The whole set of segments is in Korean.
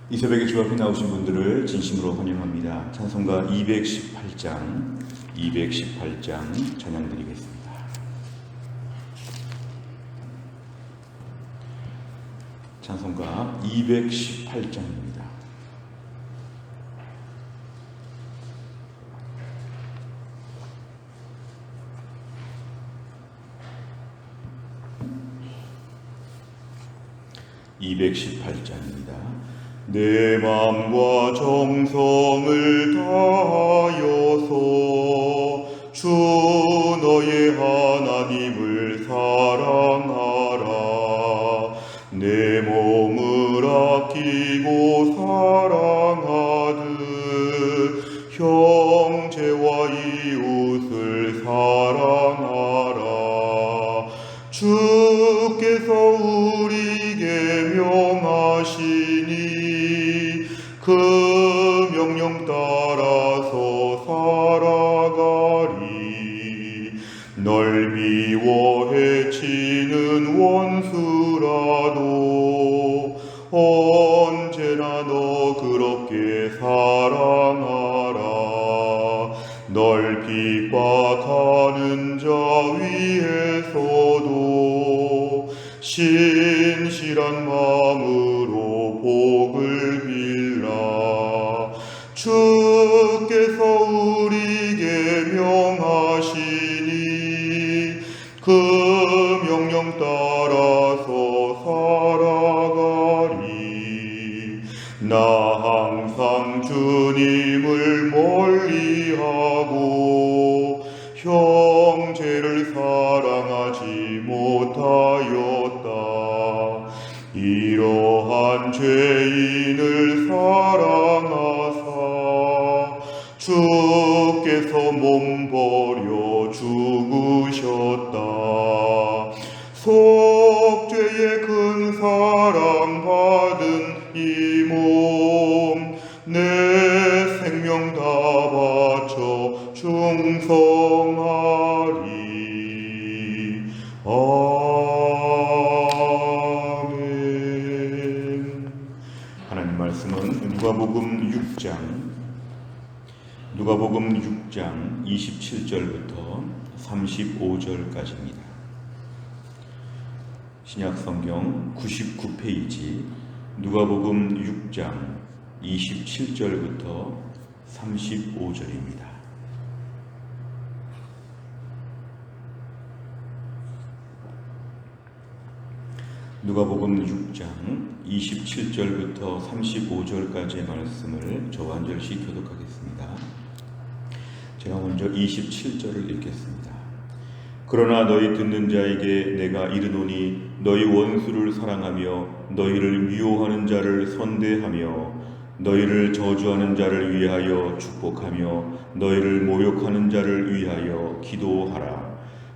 이 새벽에 주 앞에 나오신 분들을 진심으로 환영합니다. 찬송가 218장 찬양 드리겠습니다. 찬송가 218장입니다. 내 맘과 정성을 다하여서 주 너의 하나님을 사랑하라. 내 몸을 아끼고 사랑하듯 형제와 이웃을 사랑하라. 주께서 우리에게 명하시니 그 명령 따라서 살아가리. 널 미워 해치는 원수라도 언제나 너 그렇게 사랑하라. 널 핍박하는 자 위에서도 신실한 마음으로 복을 빌라. 주께서 우리에게 명하시니 그 명령 따라서 살아가리. 나 항상 주님을 멀리하고 형제를 사랑하지 못하였다. 이러한 죄인을 사랑하사 주께서 몸 버려 죽으셨다. 속죄의 큰 사랑 받은 이 몸 내 생명 다 바쳐 충성하리. 아멘. 하나님 말씀은 누가복음 6장 27절부터 35절까지입니다. 신약성경 99페이지 누가복음 6장 27절부터 35절입니다. 누가복음 6장 27절부터 35절까지의 말씀을 저와 한 절씩 교독하겠습니다. 제가 먼저 27절을 읽겠습니다. 그러나 너희 듣는 자에게 내가 이르노니 너희 원수를 사랑하며 너희를 미워하는 자를 선대하며 너희를 저주하는 자를 위하여 축복하며 너희를 모욕하는 자를 위하여 기도하라.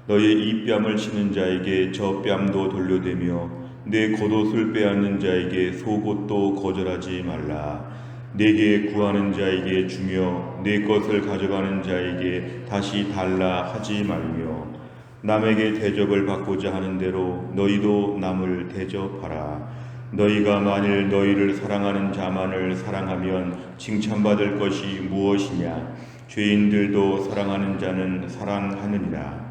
너희 입뺨을 치는 자에게 저 뺨도 돌려대며 내 겉옷을 빼앗는 자에게 속옷도 거절하지 말라. 내게 구하는 자에게 주며 내 것을 가져가는 자에게 다시 달라 하지 말며 남에게 대접을 받고자 하는 대로 너희도 남을 대접하라. 너희가 만일 너희를 사랑하는 자만을 사랑하면 칭찬받을 것이 무엇이냐? 죄인들도 사랑하는 자는 사랑하느니라.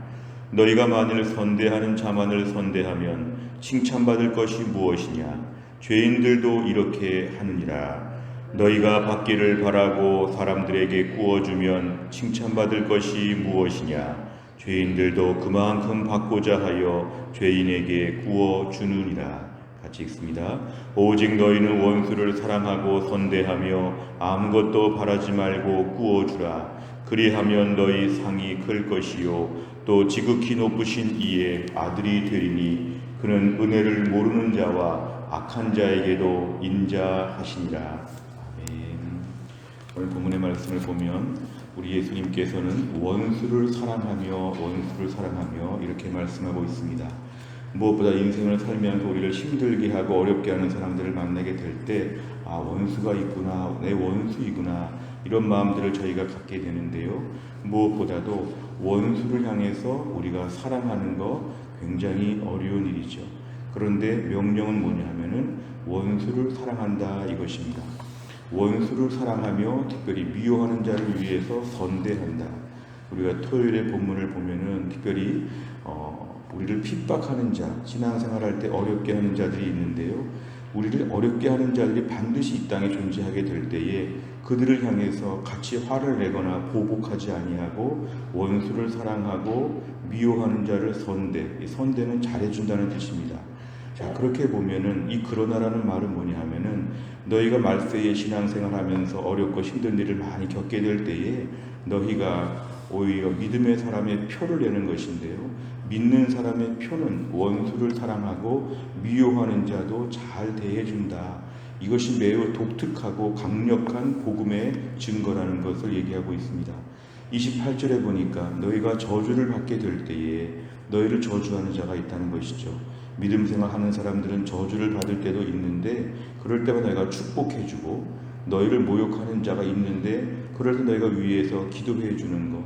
너희가 만일 선대하는 자만을 선대하면 칭찬받을 것이 무엇이냐? 죄인들도 이렇게 하느니라. 너희가 받기를 바라고 사람들에게 구워주면 칭찬받을 것이 무엇이냐? 죄인들도 그만큼 받고자 하여 죄인에게 구워주느니라. 같이 읽습니다. 오직 너희는 원수를 사랑하고 선대하며 아무것도 바라지 말고 구워주라. 그리하면 너희 상이 클 것이요 또 지극히 높으신 이의 아들이 되리니 그는 은혜를 모르는 자와 악한 자에게도 인자하시니라. 아멘. 오늘 본문의 말씀을 보면 우리 예수님께서는 원수를 사랑하며 이렇게 말씀하고 있습니다. 무엇보다 인생을 살면서 우리를 힘들게 하고 어렵게 하는 사람들을 만나게 될 때 원수가 있구나, 내 원수이구나, 이런 마음들을 저희가 갖게 되는데요. 무엇보다도 원수를 향해서 우리가 사랑하는 거 굉장히 어려운 일이죠. 그런데 명령은 뭐냐 하면은 원수를 사랑한다 이것입니다. 원수를 사랑하며 특별히 미워하는 자를 위해서 선대한다. 우리가 토요일에 본문을 보면은 특별히 우리를 핍박하는 자, 신앙생활할 때 어렵게 하는 자들이 있는데요. 우리를 어렵게 하는 자들이 반드시 이 땅에 존재하게 될 때에 그들을 향해서 같이 화를 내거나 보복하지 아니하고 원수를 사랑하고 미워하는 자를 선대. 이 선대는 잘해준다는 뜻입니다. 자, 그렇게 보면은 이 그러나라는 말은 뭐냐 하면은 너희가 말세에 신앙생활하면서 어렵고 힘든 일을 많이 겪게 될 때에 너희가 오히려 믿음의 사람의 표를 내는 것인데요. 믿는 사람의 표는 원수를 사랑하고 미워하는 자도 잘 대해준다. 이것이 매우 독특하고 강력한 복음의 증거라는 것을 얘기하고 있습니다. 28절에 보니까 너희가 저주를 받게 될 때에 너희를 저주하는 자가 있다는 것이죠. 믿음 생활하는 사람들은 저주를 받을 때도 있는데 그럴 때마다 너희가 축복해주고 너희를 모욕하는 자가 있는데 그럴 때 너희가 위에서 기도해 주는 것.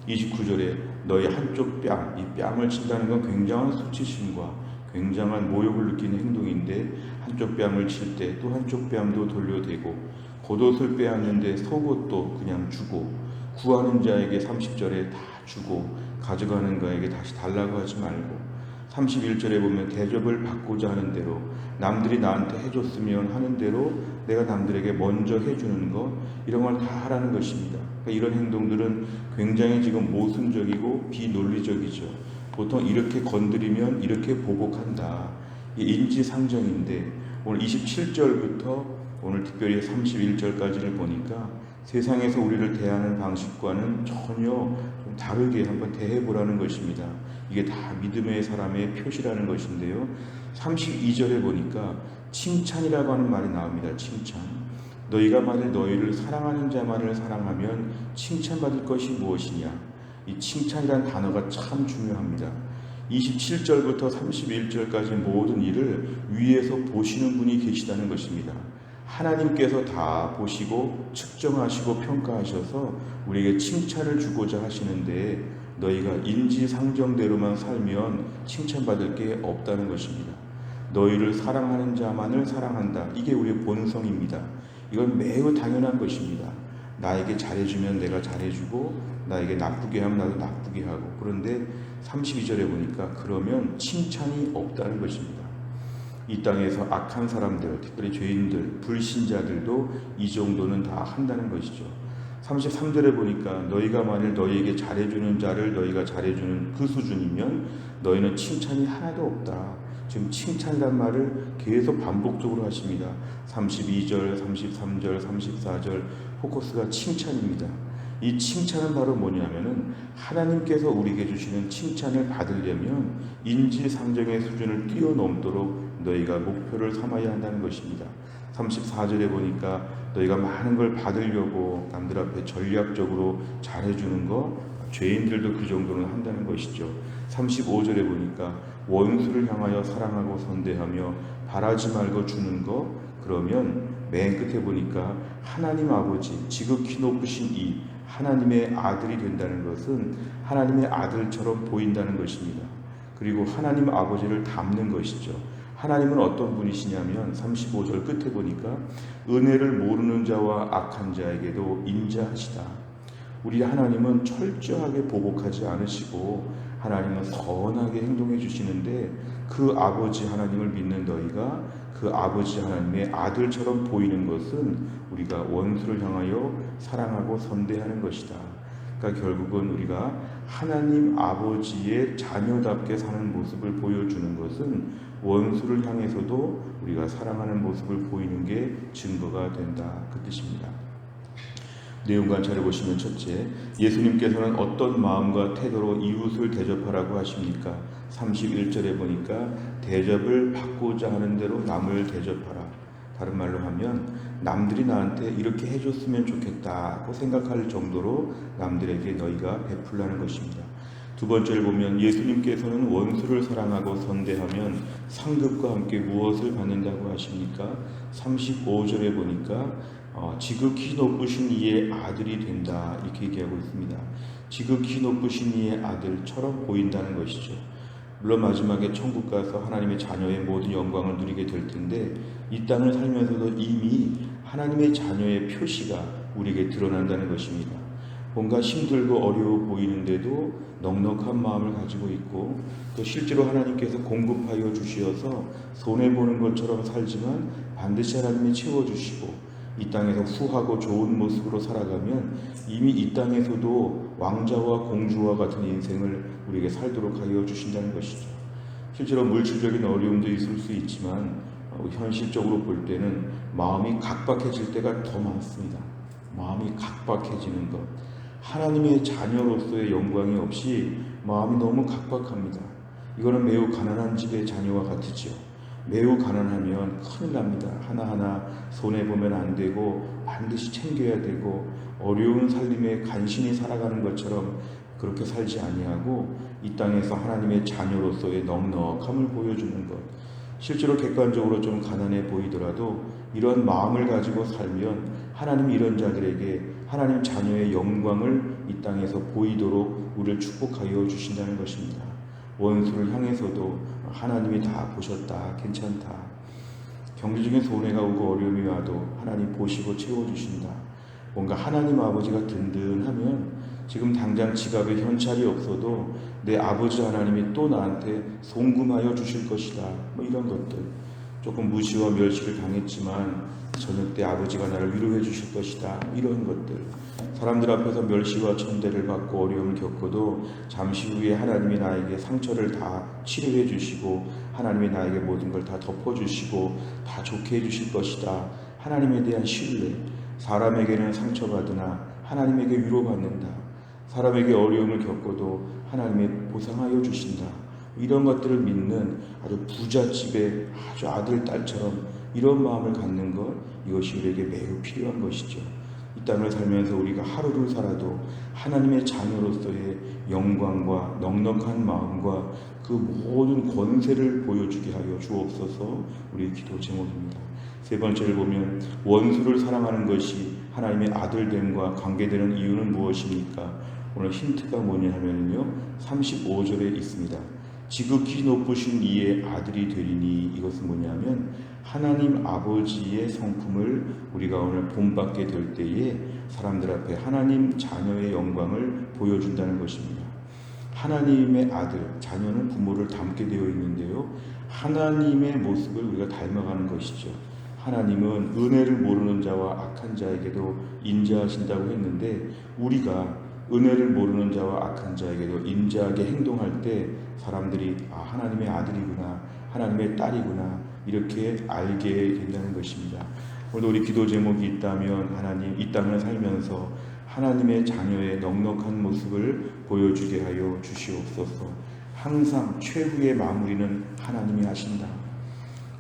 29절에 너희 한쪽 뺨, 이 뺨을 친다는 건 굉장한 수치심과 굉장한 모욕을 느끼는 행동인데 한쪽 뺨을 칠 때 또 한쪽 뺨도 돌려대고 겉옷을 빼앗는데 속옷도 그냥 주고 구하는 자에게 30절에 다 주고 가져가는 자에게 다시 달라고 하지 말고 31절에 보면 대접을 받고자 하는 대로 남들이 나한테 해줬으면 하는 대로 내가 남들에게 먼저 해주는 것 이런 걸 다 하라는 것입니다. 그러니까 이런 행동들은 굉장히 지금 모순적이고 비논리적이죠. 보통 이렇게 건드리면 이렇게 보복한다. 이 인지상정인데 오늘 27절부터 오늘 특별히 31절까지를 보니까 세상에서 우리를 대하는 방식과는 전혀 좀 다르게 한번 대해보라는 것입니다. 이게 다 믿음의 사람의 표시라는 것인데요. 32절에 보니까 칭찬이라고 하는 말이 나옵니다. 칭찬. 너희가 만일 너희를 사랑하는 자만을 사랑하면 칭찬받을 것이 무엇이냐. 이 칭찬이라는 단어가 참 중요합니다. 27절부터 31절까지 모든 일을 위에서 보시는 분이 계시다는 것입니다. 하나님께서 다 보시고 측정하시고 평가하셔서 우리에게 칭찬을 주고자 하시는데 너희가 인지상정대로만 살면 칭찬받을 게 없다는 것입니다. 너희를 사랑하는 자만을 사랑한다. 이게 우리의 본성입니다. 이건 매우 당연한 것입니다. 나에게 잘해주면 내가 잘해주고 나에게 나쁘게 하면 나도 나쁘게 하고 그런데 32절에 보니까 그러면 칭찬이 없다는 것입니다. 이 땅에서 악한 사람들, 특별히 죄인들, 불신자들도 이 정도는 다 한다는 것이죠. 33절에 보니까 너희가 만일 너희에게 잘해주는 자를 너희가 잘해주는 그 수준이면 너희는 칭찬이 하나도 없다. 지금 칭찬이란 말을 계속 반복적으로 하십니다. 32절, 33절, 34절 포커스가 칭찬입니다. 이 칭찬은 바로 뭐냐면은 하나님께서 우리에게 주시는 칭찬을 받으려면 인지상정의 수준을 뛰어넘도록 너희가 목표를 삼아야 한다는 것입니다. 34절에 보니까 너희가 많은 걸 받으려고 남들 앞에 전략적으로 잘해주는 거 죄인들도 그 정도는 한다는 것이죠. 35절에 보니까 원수를 향하여 사랑하고 선대하며 바라지 말고 주는 거 그러면 맨 끝에 보니까 하나님 아버지 지극히 높으신 이 하나님의 아들이 된다는 것은 하나님의 아들처럼 보인다는 것입니다. 그리고 하나님 아버지를 닮는 것이죠. 하나님은 어떤 분이시냐면 35절 끝에 보니까 은혜를 모르는 자와 악한 자에게도 인자하시다. 우리 하나님은 철저하게 보복하지 않으시고 하나님은 선하게 행동해 주시는데 그 아버지 하나님을 믿는 너희가 그 아버지 하나님의 아들처럼 보이는 것은 우리가 원수를 향하여 사랑하고 선대하는 것이다. 그러니까 결국은 우리가 하나님 아버지의 자녀답게 사는 모습을 보여주는 것은 원수를 향해서도 우리가 사랑하는 모습을 보이는 게 증거가 된다. 그 뜻입니다. 내용 관찰해 보시면 첫째, 예수님께서는 어떤 마음과 태도로 이웃을 대접하라고 하십니까? 31절에 보니까 대접을 받고자 하는 대로 남을 대접하라. 다른 말로 하면 남들이 나한테 이렇게 해줬으면 좋겠다고 생각할 정도로 남들에게 너희가 베풀라는 것입니다. 두 번째를 보면 예수님께서는 원수를 사랑하고 선대하면 상급과 함께 무엇을 받는다고 하십니까? 35절에 보니까 지극히 높으신 이의 아들이 된다 이렇게 얘기하고 있습니다. 지극히 높으신 이의 아들처럼 보인다는 것이죠. 물론 마지막에 천국 가서 하나님의 자녀의 모든 영광을 누리게 될 텐데, 이 땅을 살면서도 이미 하나님의 자녀의 표시가 우리에게 드러난다는 것입니다. 뭔가 힘들고 어려워 보이는데도 넉넉한 마음을 가지고 있고, 또 실제로 하나님께서 공급하여 주시어서 손해보는 것처럼 살지만 반드시 하나님이 채워주시고, 이 땅에서 후하고 좋은 모습으로 살아가면 이미 이 땅에서도 왕자와 공주와 같은 인생을 우리에게 살도록 하여 주신다는 것이죠. 실제로 물질적인 어려움도 있을 수 있지만 현실적으로 볼 때는 마음이 각박해질 때가 더 많습니다. 마음이 각박해지는 것, 하나님의 자녀로서의 영광이 없이 마음이 너무 각박합니다. 이거는 매우 가난한 집의 자녀와 같으지요. 매우 가난하면 큰일 납니다. 하나하나 손해보면 안 되고 반드시 챙겨야 되고, 어려운 삶에 간신히 살아가는 것처럼 그렇게 살지 아니하고 이 땅에서 하나님의 자녀로서의 넉넉함을 보여주는 것, 실제로 객관적으로 좀 가난해 보이더라도 이런 마음을 가지고 살면 하나님이 이런 자들에게 하나님 자녀의 영광을 이 땅에서 보이도록 우리를 축복하여 주신다는 것입니다. 원수를 향해서도 하나님이 다 보셨다, 괜찮다. 경제적인 손해가 오고 어려움이 와도 하나님 보시고 채워주신다. 뭔가 하나님 아버지가 든든하면 지금 당장 지갑에 현찰이 없어도 내 아버지 하나님이 또 나한테 송금하여 주실 것이다. 이런 것들. 조금 무시와 멸시를 당했지만 저녁 때 아버지가 나를 위로해 주실 것이다. 이런 것들. 사람들 앞에서 멸시와 천대를 받고 어려움을 겪어도 잠시 후에 하나님이 나에게 상처를 다 치료해 주시고 하나님이 나에게 모든 걸 다 덮어주시고 다 좋게 해주실 것이다. 하나님에 대한 신뢰. 사람에게는 상처받으나 하나님에게 위로받는다. 사람에게 어려움을 겪어도 하나님이 보상하여 주신다. 이런 것들을 믿는 아주 부잣집의 아주 아들, 딸처럼 이런 마음을 갖는 것, 이것이 우리에게 매우 필요한 것이죠. 이 땅을 살면서 우리가 하루를 살아도 하나님의 자녀로서의 영광과 넉넉한 마음과 그 모든 권세를 보여주게 하여 주옵소서. 우리의 기도 제목입니다. 세 번째를 보면 원수를 사랑하는 것이 하나님의 아들됨과 관계되는 이유는 무엇입니까? 오늘 힌트가 뭐냐 하면요, 35절에 있습니다. 지극히 높으신 이의 아들이 되리니, 이것은 뭐냐면 하나님 아버지의 성품을 우리가 오늘 본받게 될 때에 사람들 앞에 하나님 자녀의 영광을 보여준다는 것입니다. 하나님의 아들, 자녀는 부모를 닮게 되어 있는데요, 하나님의 모습을 우리가 닮아가는 것이죠. 하나님은 은혜를 모르는 자와 악한 자에게도 인자하신다고 했는데, 우리가 은혜를 모르는 자와 악한 자에게도 인자하게 행동할 때 사람들이 하나님의 아들이구나, 하나님의 딸이구나, 이렇게 알게 된다는 것입니다. 오늘도 우리 기도 제목이 있다면 하나님, 이 땅을 살면서 하나님의 자녀의 넉넉한 모습을 보여주게 하여 주시옵소서. 항상 최후의 마무리는 하나님이 하신다.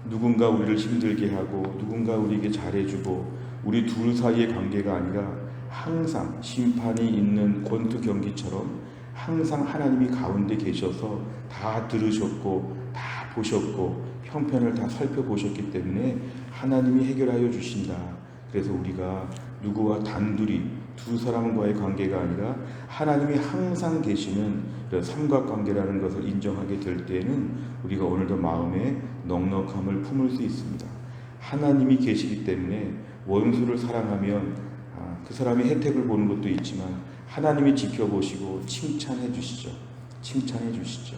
누군가 우리를 힘들게 하고 누군가 우리에게 잘해주고 우리 둘 사이의 관계가 아니라 항상 심판이 있는 권투 경기처럼 항상 하나님이 가운데 계셔서 다 들으셨고 다 보셨고 형편을 다 살펴보셨기 때문에 하나님이 해결하여 주신다. 그래서 우리가 누구와 단둘이 두 사람과의 관계가 아니라 하나님이 항상 계시는 삼각관계라는 것을 인정하게 될 때에는 우리가 오늘도 마음에 넉넉함을 품을 수 있습니다. 하나님이 계시기 때문에 원수를 사랑하면 그 사람이 혜택을 보는 것도 있지만 하나님이 지켜보시고 칭찬해 주시죠. 칭찬해 주시죠.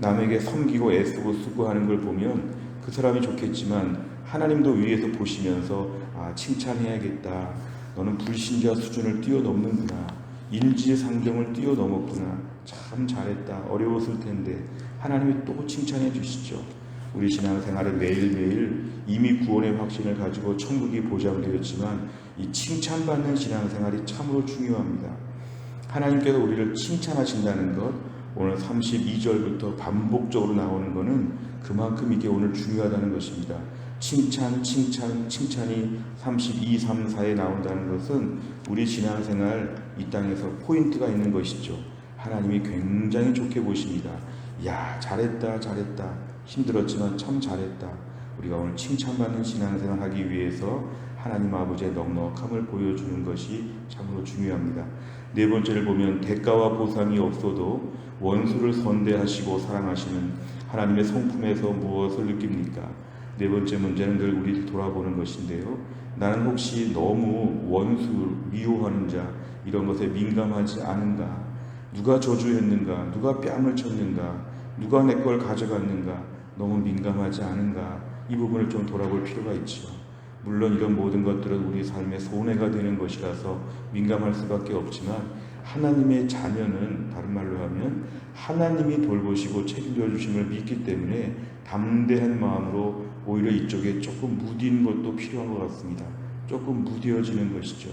남에게 섬기고 애쓰고 수고하는 걸 보면 그 사람이 좋겠지만 하나님도 위에서 보시면서 칭찬해야겠다. 너는 불신자 수준을 뛰어넘는구나. 인지상정을 뛰어넘었구나. 참 잘했다. 어려웠을 텐데 하나님이 또 칭찬해 주시죠. 우리 신앙생활에 매일매일 이미 구원의 확신을 가지고 천국이 보장되었지만 이 칭찬받는 신앙생활이 참으로 중요합니다. 하나님께서 우리를 칭찬하신다는 것, 오늘 32절부터 반복적으로 나오는 것은 그만큼 이게 오늘 중요하다는 것입니다. 칭찬이 32, 3, 4에 나온다는 것은 우리 신앙생활 이 땅에서 포인트가 있는 것이죠. 하나님이 굉장히 좋게 보십니다. 야, 잘했다. 힘들었지만 참 잘했다. 우리가 오늘 칭찬받는 신앙생활을 하기 위해서 하나님 아버지의 넉넉함을 보여주는 것이 참으로 중요합니다. 네 번째를 보면 대가와 보상이 없어도 원수를 선대하시고 사랑하시는 하나님의 성품에서 무엇을 느낍니까? 네 번째 문제는 늘 우리를 돌아보는 것인데요. 나는 혹시 너무 원수, 미워하는 자 이런 것에 민감하지 않은가? 누가 저주했는가? 누가 뺨을 쳤는가? 누가 내 걸 가져갔는가? 너무 민감하지 않은가? 이 부분을 좀 돌아볼 필요가 있죠. 물론 이런 모든 것들은 우리 삶에 손해가 되는 것이라서 민감할 수밖에 없지만 하나님의 자녀는 다른 말로 하면 하나님이 돌보시고 책임져 주심을 믿기 때문에 담대한 마음으로 오히려 이쪽에 조금 무딘 것도 필요한 것 같습니다. 조금 무뎌지는 것이죠.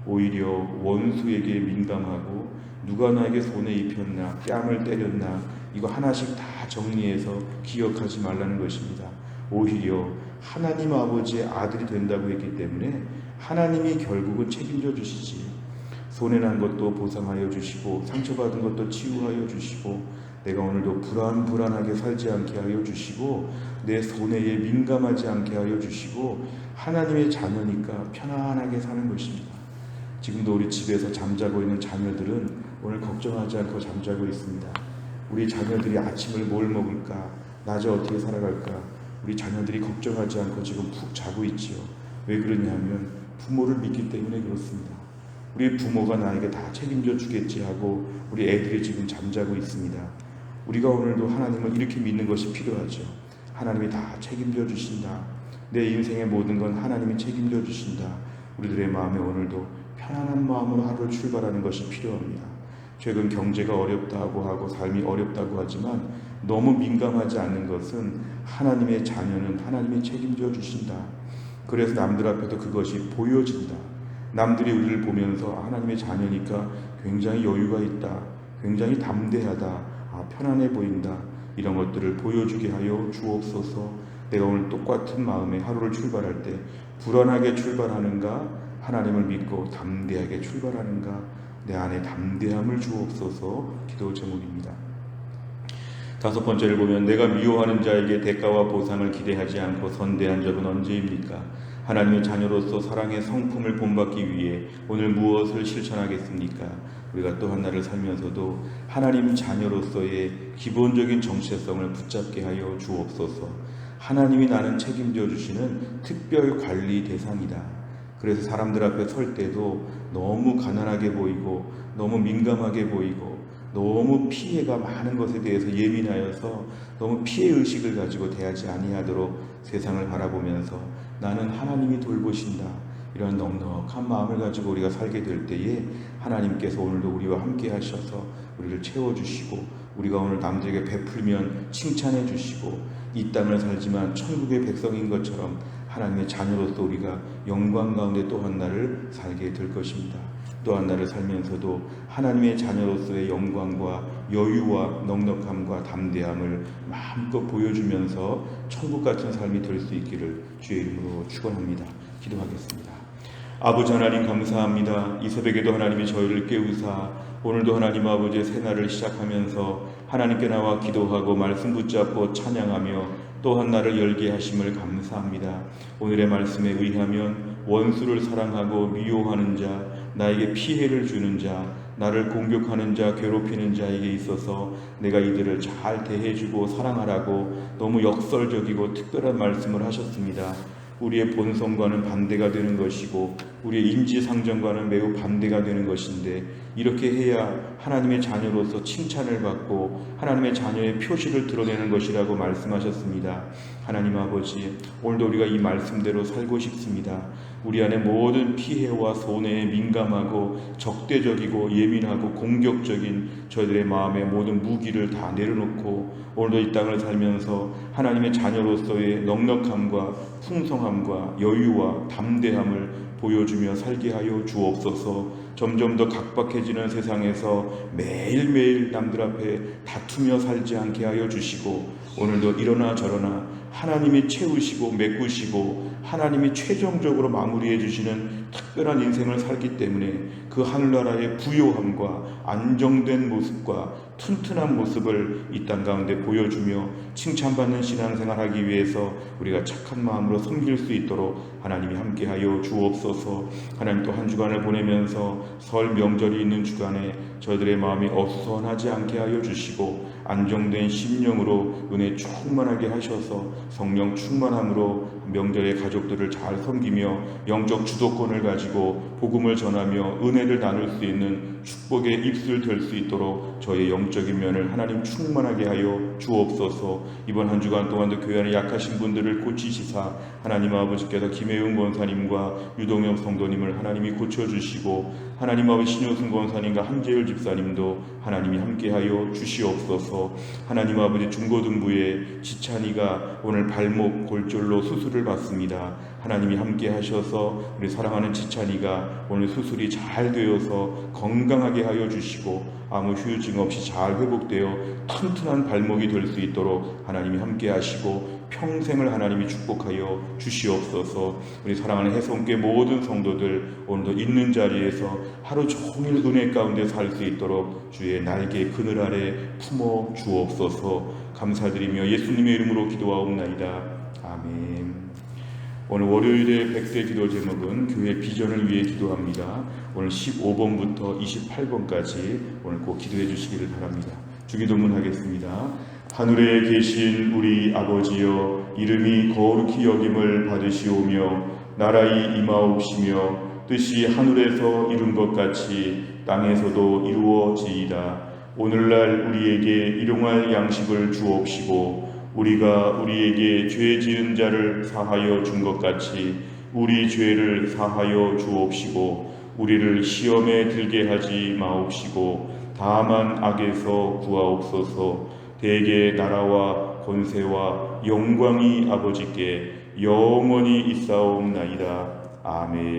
오히려 원수에게 민감하고 누가 나에게 손에 입혔나 뺨을 때렸나 이거 하나씩 다 정리해서 기억하지 말라는 것입니다. 오히려 하나님 아버지의 아들이 된다고 했기 때문에 하나님이 결국은 책임져 주시지. 손해난 것도 보상하여 주시고 상처받은 것도 치유하여 주시고 내가 오늘도 불안하게 살지 않게 하여 주시고 내 손해에 민감하지 않게 하여 주시고 하나님의 자녀니까 편안하게 사는 것입니다. 지금도 우리 집에서 잠자고 있는 자녀들은 오늘 걱정하지 않고 잠자고 있습니다. 우리 자녀들이 아침을 뭘 먹을까? 낮에 어떻게 살아갈까? 우리 자녀들이 걱정하지 않고 지금 푹 자고 있지요. 왜 그러냐면 부모를 믿기 때문에 그렇습니다. 우리 부모가 나에게 다 책임져 주겠지 하고 우리 애들이 지금 잠자고 있습니다. 우리가 오늘도 하나님을 이렇게 믿는 것이 필요하죠. 하나님이 다 책임져 주신다. 내 인생의 모든 건 하나님이 책임져 주신다. 우리들의 마음에 오늘도 편안한 마음으로 하루를 출발하는 것이 필요합니다. 최근 경제가 어렵다고 하고 삶이 어렵다고 하지만 너무 민감하지 않는 것은 하나님의 자녀는 하나님이 책임져 주신다. 그래서 남들 앞에도 그것이 보여진다. 남들이 우리를 보면서 하나님의 자녀니까 굉장히 여유가 있다. 굉장히 담대하다. 편안해 보인다. 이런 것들을 보여주게 하여 주옵소서. 내가 오늘 똑같은 마음에 하루를 출발할 때 불안하게 출발하는가? 하나님을 믿고 담대하게 출발하는가? 내 안에 담대함을 주옵소서. 기도 제목입니다. 다섯 번째를 보면 내가 미워하는 자에게 대가와 보상을 기대하지 않고 선대한 적은 언제입니까? 하나님의 자녀로서 사랑의 성품을 본받기 위해 오늘 무엇을 실천하겠습니까? 우리가 또 한 날을 살면서도 하나님 자녀로서의 기본적인 정체성을 붙잡게 하여 주옵소서. 하나님이 나는 책임져 주시는 특별 관리 대상이다. 그래서 사람들 앞에 설 때도 너무 가난하게 보이고 너무 민감하게 보이고 너무 피해가 많은 것에 대해서 예민하여서 너무 피해의식을 가지고 대하지 아니하도록 세상을 바라보면서 나는 하나님이 돌보신다. 이런 넉넉한 마음을 가지고 우리가 살게 될 때에 하나님께서 오늘도 우리와 함께 하셔서 우리를 채워주시고 우리가 오늘 남들에게 베풀면 칭찬해 주시고 이 땅을 살지만 천국의 백성인 것처럼 하나님의 자녀로서 우리가 영광 가운데 또 한 날을 살게 될 것입니다. 또 한 날을 살면서도 하나님의 자녀로서의 영광과 여유와 넉넉함과 담대함을 마음껏 보여주면서 천국 같은 삶이 될 수 있기를 주의 이름으로 축원합니다. 기도하겠습니다. 아버지 하나님 감사합니다. 이 새벽에도 하나님이 저희를 깨우사 오늘도 하나님 아버지의 새날을 시작하면서 하나님께 나와 기도하고 말씀 붙잡고 찬양하며 또 한 날을 열게 하심을 감사합니다. 오늘의 말씀에 의하면 원수를 사랑하고 미워하는 자, 나에게 피해를 주는 자, 나를 공격하는 자, 괴롭히는 자에게 있어서 내가 이들을 잘 대해주고 사랑하라고 너무 역설적이고 특별한 말씀을 하셨습니다. 우리의 본성과는 반대가 되는 것이고 우리의 인지상정과는 매우 반대가 되는 것인데 이렇게 해야 하나님의 자녀로서 칭찬을 받고 하나님의 자녀의 표시를 드러내는 것이라고 말씀하셨습니다. 하나님 아버지, 오늘도 우리가 이 말씀대로 살고 싶습니다. 우리 안에 모든 피해와 손해에 민감하고 적대적이고 예민하고 공격적인 저희들의 마음의 모든 무기를 다 내려놓고 오늘도 이 땅을 살면서 하나님의 자녀로서의 넉넉함과 풍성함과 여유와 담대함을 보여주며 살게 하여 주옵소서. 점점 더 각박해지는 세상에서 매일매일 남들 앞에 다투며 살지 않게 하여 주시고 오늘도 이러나 저러나 하나님이 채우시고 메꾸시고 하나님이 최종적으로 마무리해 주시는 특별한 인생을 살기 때문에 그 하늘나라의 부요함과 안정된 모습과 튼튼한 모습을 이 땅 가운데 보여주며 칭찬받는 신앙생활하기 위해서 우리가 착한 마음으로 섬길 수 있도록 하나님이 함께하여 주옵소서. 하나님 또 한 주간을 보내면서 설 명절이 있는 주간에 저희들의 마음이 어수선하지 않게 하여 주시고 안정된 심령으로 은혜 충만하게 하셔서 성령 충만함으로 명절의 가족들을 잘 섬기며 영적 주도권을 가지고 복음을 전하며 은혜를 나눌 수 있는 축복의 입술 될 수 있도록 저의 영적인 면을 하나님 충만하게 하여 주옵소서. 이번 한 주간 동안도 교회 안에 약하신 분들을 고치시사 하나님 아버지께서 김혜은 권사님과 유동엽 성도님을 하나님이 고쳐주시고 하나님 아버지 신효순 권사님과 한재율 집사님도 하나님이 함께하여 주시옵소서. 하나님 아버지 중고등부의 지찬이가 오늘 발목 골절로 수술을 받습니다. 하나님이 함께 하셔서 우리 사랑하는 지찬이가 오늘 수술이 잘 되어서 건강하게 하여 주시고 아무 후유증 없이 잘 회복되어 튼튼한 발목이 될 수 있도록 하나님이 함께 하시고 평생을 하나님이 축복하여 주시옵소서. 우리 사랑하는 해성교회 모든 성도들 오늘도 있는 자리에서 하루 종일 은혜 가운데 살 수 있도록 주의 날개 그늘 아래 품어 주옵소서. 감사드리며 예수님의 이름으로 기도하옵나이다. 아멘. 오늘 월요일의 100대 기도 제목은 교회 비전을 위해 기도합니다. 오늘 15번부터 28번까지 오늘 꼭 기도해 주시기를 바랍니다. 주기도문 하겠습니다. 하늘에 계신 우리 아버지여, 이름이 거룩히 여김을 받으시오며 나라의 임하옵시며 뜻이 하늘에서 이룬 것 같이 땅에서도 이루어지이다. 오늘날 우리에게 일용할 양식을 주옵시고 우리가 우리에게 죄 지은 자를 사하여 준 것 같이 우리 죄를 사하여 주옵시고 우리를 시험에 들게 하지 마옵시고 다만 악에서 구하옵소서. 대개 나라와 권세와 영광이 아버지께 영원히 있사옵나이다. 아멘.